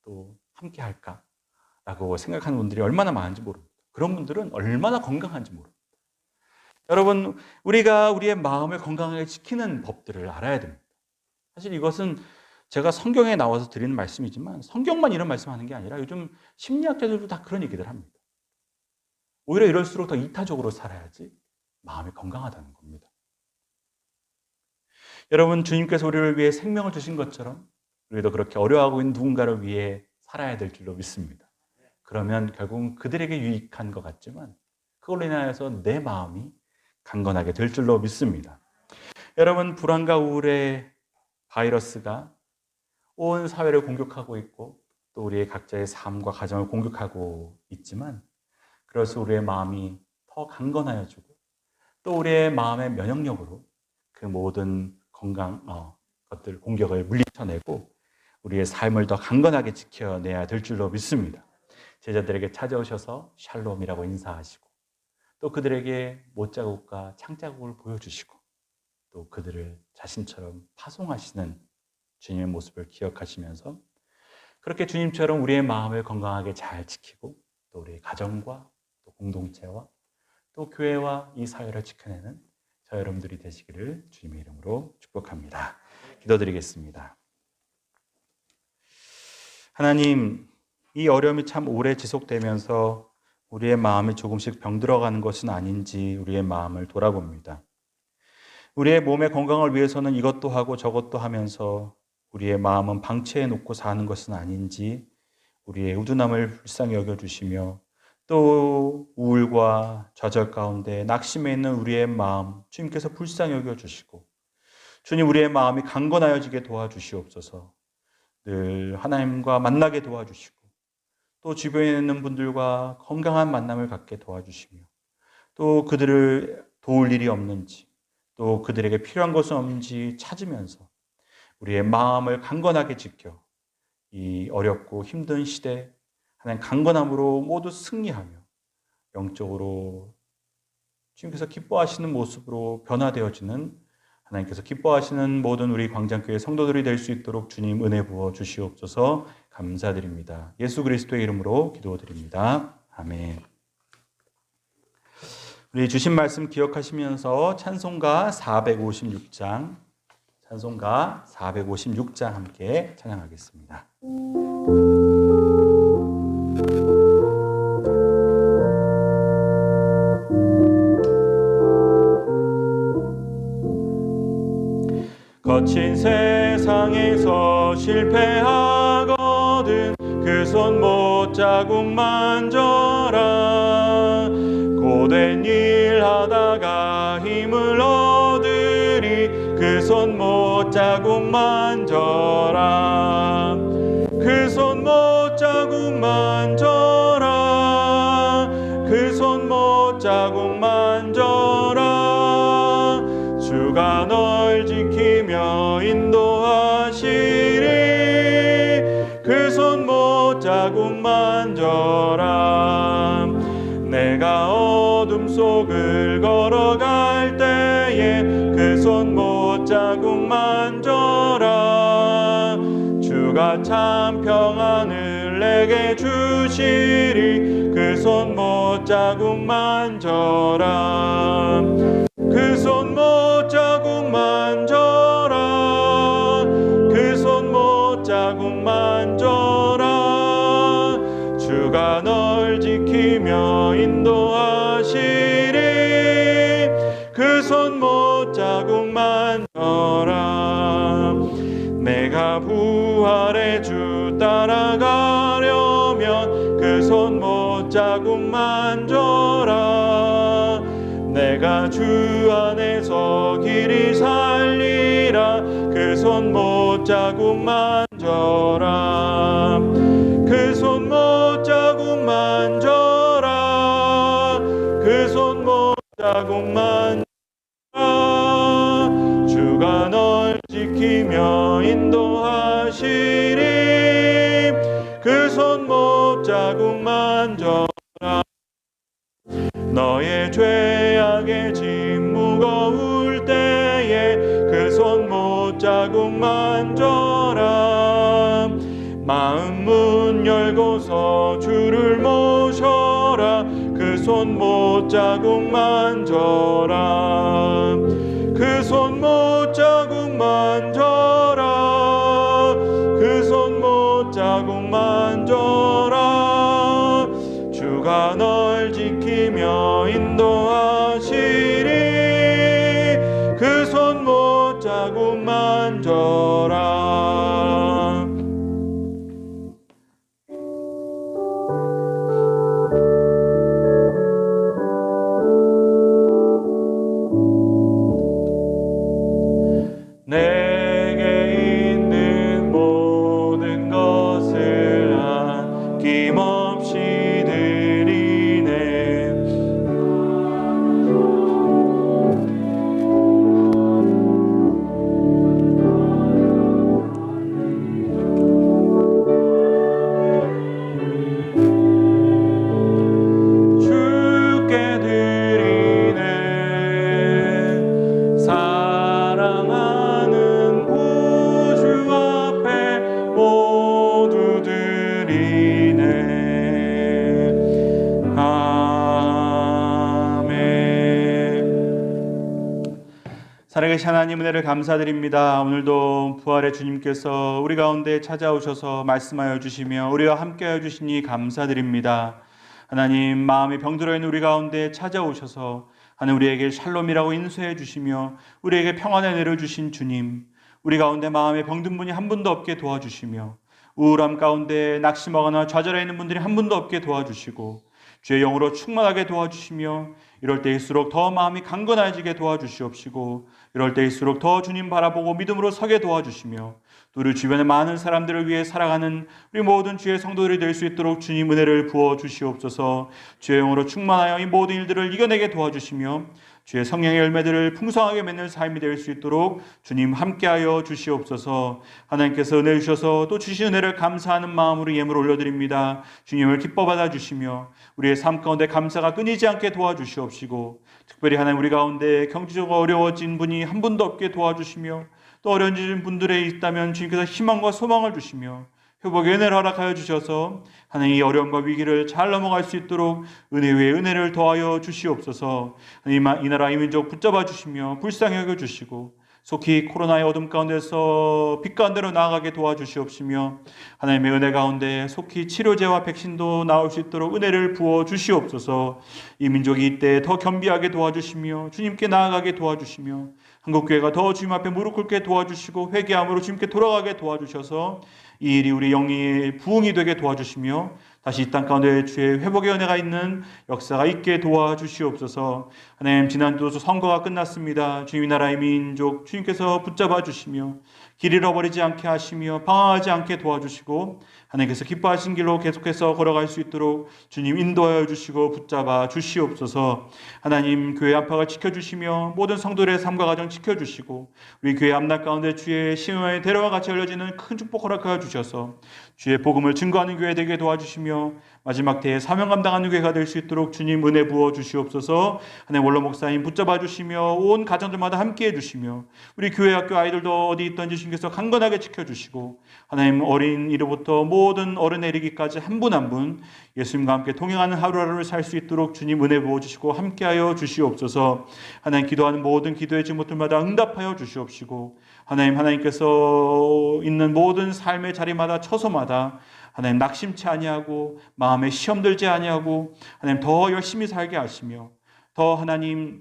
또 함께 할까 라고 생각하는 분들이 얼마나 많은지 모릅니다. 그런 분들은 얼마나 건강한지 모릅니다. 여러분 우리가 우리의 마음을 건강하게 지키는 법들을 알아야 됩니다. 사실 이것은 제가 성경에 나와서 드리는 말씀이지만 성경만 이런 말씀하는 게 아니라 요즘 심리학자들도 다 그런 얘기들 합니다. 오히려 이럴수록 더 이타적으로 살아야지 마음이 건강하다는 겁니다. 여러분 주님께서 우리를 위해 생명을 주신 것처럼 우리도 그렇게 어려워하고 있는 누군가를 위해 살아야 될 줄로 믿습니다. 그러면 결국은 그들에게 유익한 것 같지만 그걸로 인하여서 내 마음이 강건하게 될 줄로 믿습니다. 여러분 불안과 우울의 바이러스가 온 사회를 공격하고 있고 또 우리의 각자의 삶과 가정을 공격하고 있지만 그래서 우리의 마음이 더 강건하여지고 또 우리의 마음의 면역력으로 그 모든 것들 공격을 물리쳐내고 우리의 삶을 더 강건하게 지켜내야 될 줄로 믿습니다. 제자들에게 찾아오셔서 샬롬이라고 인사하시고 또 그들에게 못자국과 창자국을 보여주시고 또 그들을 자신처럼 파송하시는 주님의 모습을 기억하시면서 그렇게 주님처럼 우리의 마음을 건강하게 잘 지키고 또 우리의 가정과 또 공동체와 또 교회와 이 사회를 지켜내는 저 여러분들이 되시기를 주님의 이름으로 축복합니다. 기도드리겠습니다. 하나님, 이 어려움이 참 오래 지속되면서 우리의 마음이 조금씩 병들어가는 것은 아닌지 우리의 마음을 돌아봅니다. 우리의 몸의 건강을 위해서는 이것도 하고 저것도 하면서 우리의 마음은 방치해 놓고 사는 것은 아닌지 우리의 우둔함을 불쌍히 여겨주시며 또 우울과 좌절 가운데 낙심해 있는 우리의 마음 주님께서 불쌍히 여겨주시고 주님 우리의 마음이 강건하여지게 도와주시옵소서. 늘 하나님과 만나게 도와주시고 또 주변에 있는 분들과 건강한 만남을 갖게 도와주시며 또 그들을 도울 일이 없는지 또 그들에게 필요한 것은 없는지 찾으면서 우리의 마음을 강건하게 지켜 이 어렵고 힘든 시대 하나님 강건함으로 모두 승리하며 영적으로 주님께서 기뻐하시는 모습으로 변화되어지는 하나님께서 기뻐하시는 모든 우리 광장교회 성도들이 될 수 있도록 주님 은혜 부어 주시옵소서. 감사드립니다. 예수 그리스도의 이름으로 기도드립니다. 아멘. 우리 주신 말씀 기억하시면서 찬송가 456장 함께 찬양하겠습니다. 거친 세상에서 실패하거든 그 손 못자국 만져라. 고된 일 하다가 힘을 얻으리 그 손 못자국 만져라. 그 손 못자국 만져라. 그 손 못자국 만져라. 주가 널 지키며 인도하시리 그 손 못자국 만져라. 내가 어둠 속을 걸어갈 때에 그 손 못자국 만져라. 주가 참 평안을 내게 주시리 그 손 못자국 만져라. 그 손 못자국 만져라. 그 손 못자국 만져라. 주가 널 지키며 인도하시리 그 손 못자국 만져라. 내가 부활의 주 따라가려면 그 손 못자국 만져라. 내가 주 안에서 길이 살리라 그 손 못자국 만져라. 그 손 못자국 만져라. 그 손 못자국 만져라. 주가 널 지키며 인도하시리 그 손 못자국 만져라. 너의 죄악의 짐 무거울 때에 그 손 못자국 만져라. 마음 문 열고서 주를 모셔라 그 손 못자국 만져라. 그 손 못자국 만져라. 그 손 못자국 만져라. 주가 널 지키며 인도하시리 그 손 못자국 만져라. 내게 있는 모든 것을 아낌없이 드리네. 살아계신 하나님 은혜를 감사드립니다. 오늘도 부활의 주님께서 우리 가운데 찾아오셔서 말씀하여 주시며 우리와 함께하여 주시니 감사드립니다. 하나님, 마음에 병들어 있는 우리 가운데 찾아오셔서 하나님 우리에게 샬롬이라고 인수해 주시며 우리에게 평안을 내려주신 주님, 우리 가운데 마음에 병든 분이 한 분도 없게 도와주시며 우울함 가운데 낙심하거나 좌절해 있는 분들이 한 분도 없게 도와주시고 주의 영으로 충만하게 도와주시며 이럴 때일수록 더 마음이 강건해지게 도와주시옵시고 이럴 때일수록 더 주님 바라보고 믿음으로 서게 도와주시며 또 우리 주변의 많은 사람들을 위해 살아가는 우리 모든 주의 성도들이 될 수 있도록 주님 은혜를 부어 주시옵소서. 주의 영으로 충만하여 이 모든 일들을 이겨내게 도와주시며 주의 성령의 열매들을 풍성하게 맺는 삶이 될 수 있도록 주님 함께하여 주시옵소서. 하나님께서 은혜 주셔서 또 주신 은혜를 감사하는 마음으로 예물 올려드립니다. 주님을 기뻐 받아주시며 우리의 삶 가운데 감사가 끊이지 않게 도와주시옵시고 특별히 하나님 우리 가운데 경제적으로 어려워진 분이 한 분도 없게 도와주시며 또 어려워진 분들에 있다면 주님께서 희망과 소망을 주시며 회복의 은혜를 허락하여 주셔서 하나님 이 어려움과 위기를 잘 넘어갈 수 있도록 은혜 위에 은혜를 더하여 주시옵소서. 하나님 이 나라 이 민족 붙잡아 주시며 불쌍히 여겨주시고 속히 코로나의 어둠 가운데서 빛 가운데로 나아가게 도와주시옵시며 하나님의 은혜 가운데 속히 치료제와 백신도 나올 수 있도록 은혜를 부어 주시옵소서. 이 민족이 이때 더 겸비하게 도와주시며 주님께 나아가게 도와주시며 한국교회가 더 주님 앞에 무릎 꿇게 도와주시고 회개함으로 주님께 돌아가게 도와주셔서 이 일이 우리 영의 부흥이 되게 도와주시며 다시 이 땅 가운데 주의 회복의 은혜가 있는 역사가 있게 도와주시옵소서. 하나님, 지난주 선거가 끝났습니다. 주님 나라의 민족 주님께서 붙잡아 주시며 길 잃어버리지 않게 하시며 방황하지 않게 도와주시고 하나님께서 기뻐하신 길로 계속해서 걸어갈 수 있도록 주님 인도하여 주시고 붙잡아 주시옵소서. 하나님, 교회 안팎을 지켜주시며 모든 성도들의 삶과 가정 지켜주시고 우리 교회 앞날 가운데 주의 심음의 대로와 같이 열려지는 큰 축복 허락하여 주셔서 주의 복음을 증거하는 교회 되게 도와주시며 마지막 때에 사명 감당하는 교회가 될 수 있도록 주님 은혜 부어 주시옵소서. 하나님, 원로 목사님 붙잡아 주시며 온 가정들마다 함께해 주시며 우리 교회 학교 아이들도 어디 있든지 주님께서 강건하게 지켜주시고 하나님, 어린이로부터 모든 어른에 이르기까지 한 분 한 분 예수님과 함께 동행하는 하루하루를 살 수 있도록 주님 은혜 부어 주시고 함께하여 주시옵소서. 하나님, 기도하는 모든 기도의 제목들마다 응답하여 주시옵시고 하나님께서 있는 모든 삶의 자리마다 처소마다 하나님 낙심치 아니하고 마음에 시험 들지 아니하고 하나님 더 열심히 살게 하시며 더 하나님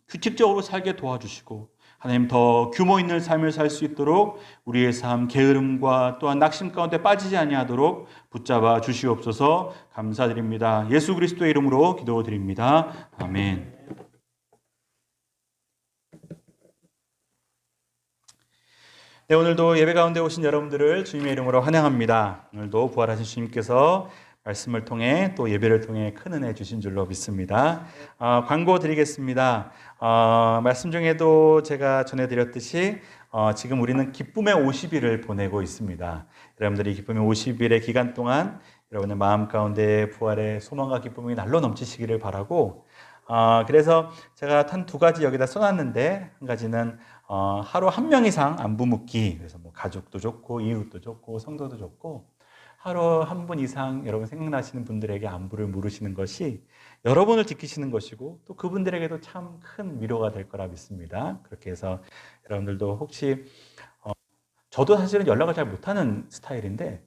규칙적으로 살게 도와주시고 하나님 더 규모 있는 삶을 살 수 있도록 우리의 삶 게으름과 또한 낙심 가운데 빠지지 아니하도록 붙잡아 주시옵소서. 감사드립니다. 예수 그리스도의 이름으로 기도드립니다. 아멘. 네, 오늘도 예배 가운데 오신 여러분들을 주님의 이름으로 환영합니다. 오늘도 부활하신 주님께서 말씀을 통해 또 예배를 통해 큰 은혜 주신 줄로 믿습니다. 광고 드리겠습니다. 말씀 중에도 제가 전해드렸듯이 지금 우리는 기쁨의 50일을 보내고 있습니다. 여러분들이 기쁨의 50일의 기간 동안 여러분의 마음 가운데 부활의 소망과 기쁨이 날로 넘치시기를 바라고 그래서 제가 한 두 가지 여기다 써놨는데 한 가지는 하루 한 명 이상 안부 묻기. 그래서 뭐 가족도 좋고 이웃도 좋고 성도도 좋고 하루 한 분 이상 여러분 생각나시는 분들에게 안부를 물으시는 것이 여러분을 지키시는 것이고 또 그분들에게도 참 큰 위로가 될 거라 믿습니다. 그렇게 해서 여러분들도 혹시 저도 사실은 연락을 잘 못하는 스타일인데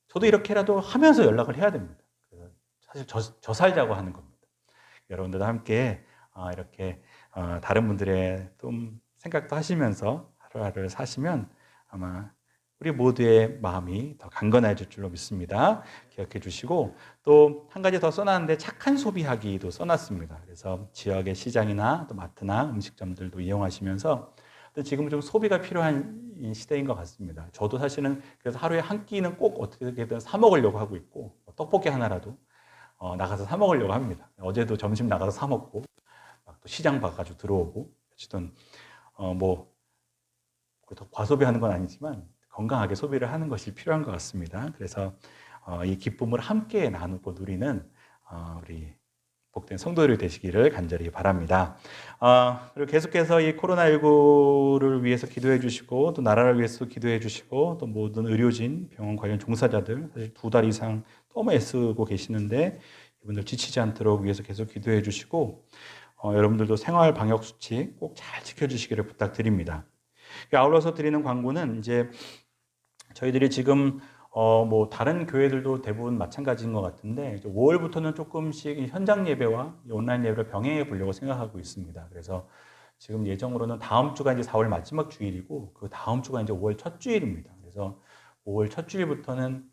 저도 이렇게라도 하면서 연락을 해야 됩니다. 그래서 사실 저 살자고 하는 겁니다. 여러분들도 함께 이렇게 다른 분들의 좀 생각도 하시면서 하루하루를 사시면 아마 우리 모두의 마음이 더 강건해질 줄로 믿습니다. 기억해 주시고 또 한 가지 더 써놨는데 착한 소비하기도 써놨습니다. 그래서 지역의 시장이나 또 마트나 음식점들도 이용하시면서 또 지금 좀 소비가 필요한 시대인 것 같습니다. 저도 사실은 그래서 하루에 한 끼는 꼭 어떻게든 사 먹으려고 하고 있고 떡볶이 하나라도 나가서 사 먹으려고 합니다. 어제도 점심 나가서 사 먹고 또 시장 봐가지고 들어오고 어쨌든 뭐 더 과소비하는 건 아니지만 건강하게 소비를 하는 것이 필요한 것 같습니다. 그래서 이 기쁨을 함께 나누고 누리는 우리 복된 성도들이 되시기를 간절히 바랍니다. 그리고 계속해서 이 코로나19를 위해서 기도해 주시고 또 나라를 위해서 기도해 주시고 또 모든 의료진, 병원 관련 종사자들 사실 2달 이상 너무 애쓰고 계시는데 이분들 지치지 않도록 위해서 계속 기도해 주시고 여러분들도 생활 방역 수칙 꼭 잘 지켜주시기를 부탁드립니다. 아울러서 드리는 광고는 이제 저희들이 지금 뭐 다른 교회들도 대부분 마찬가지인 것 같은데 5월부터는 조금씩 현장 예배와 온라인 예배를 병행해 보려고 생각하고 있습니다. 그래서 지금 예정으로는 다음 주가 이제 4월 마지막 주일이고 그 다음 주가 이제 5월 첫 주일입니다. 그래서 5월 첫 주일부터는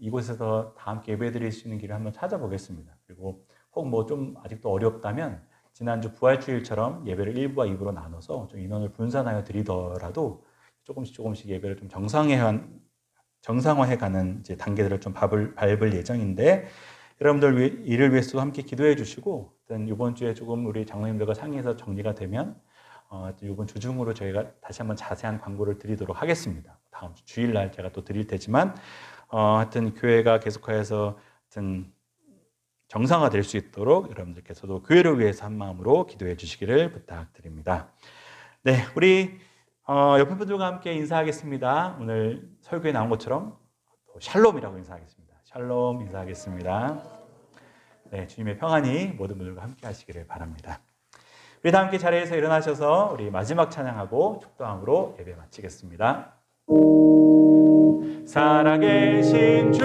이곳에서 다 함께 예배드릴 수 있는 길을 한번 찾아보겠습니다. 그리고 혹 뭐 좀 아직도 어렵다면 지난주 부활주일처럼 예배를 1부와 2부로 나눠서 좀 인원을 분산하여 드리더라도 조금씩 예배를 좀 정상화해가는 이제 단계들을 좀 밟을 예정인데 여러분들 이를 위해서도 함께 기도해 주시고 이번 주에 조금 우리 장로님들과 상의해서 정리가 되면 이번 주 중으로 저희가 다시 한번 자세한 광고를 드리도록 하겠습니다. 다음 주 주일날 제가 또 드릴 테지만 하여튼 교회가 계속하여서 하여튼 정상화될 수 있도록 여러분들께서도 교회를 위해서 한 마음으로 기도해 주시기를 부탁드립니다. 네, 우리 옆에 분들과 함께 인사하겠습니다. 오늘 설교에 나온 것처럼 샬롬이라고 인사하겠습니다. 샬롬 인사하겠습니다. 네, 주님의 평안이 모든 분들과 함께 하시기를 바랍니다. 우리 다 함께 자리에서 일어나셔서 우리 마지막 찬양하고 축도함으로 예배 마치겠습니다. 살아계신 주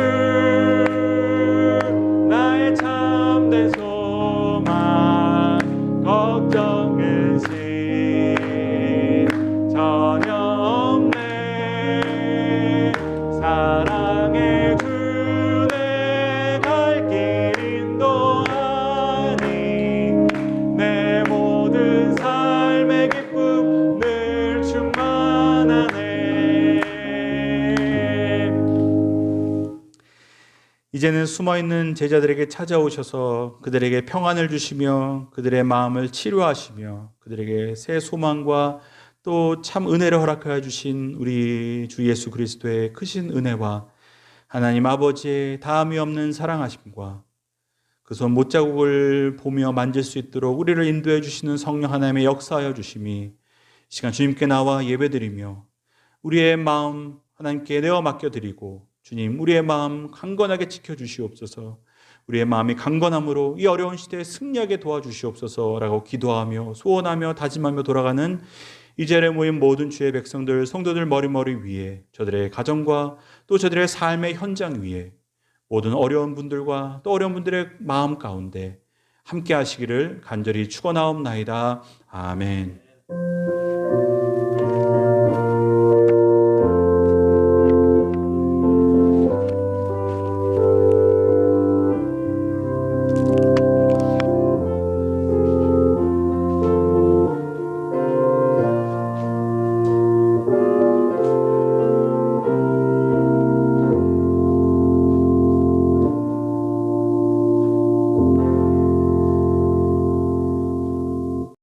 나의 참된 소망 걱정 근심 전혀 없네 사랑의 주 내 갈 길 인도하니 내 모든 삶의 기쁨 늘 충만하네. 이제는 숨어있는 제자들에게 찾아오셔서 그들에게 평안을 주시며 그들의 마음을 치료하시며 그들에게 새 소망과 또 참 은혜를 허락하여 주신 우리 주 예수 그리스도의 크신 은혜와 하나님 아버지의 다함이 없는 사랑하심과 그 손 못자국을 보며 만질 수 있도록 우리를 인도해 주시는 성령 하나님의 역사하여 주심이 이 시간 주님께 나와 예배드리며 우리의 마음 하나님께 내어 맡겨드리고 주님 우리의 마음 강건하게 지켜주시옵소서. 우리의 마음이 강건함으로 이 어려운 시대에 승리하게 도와주시옵소서라고 기도하며 소원하며 다짐하며 돌아가는 이 자리에 모인 모든 주의 백성들 성도들 머리머리 위에 저들의 가정과 또 저들의 삶의 현장 위에 모든 어려운 분들과 또 어려운 분들의 마음 가운데 함께 하시기를 간절히 축원하옵나이다. 아멘.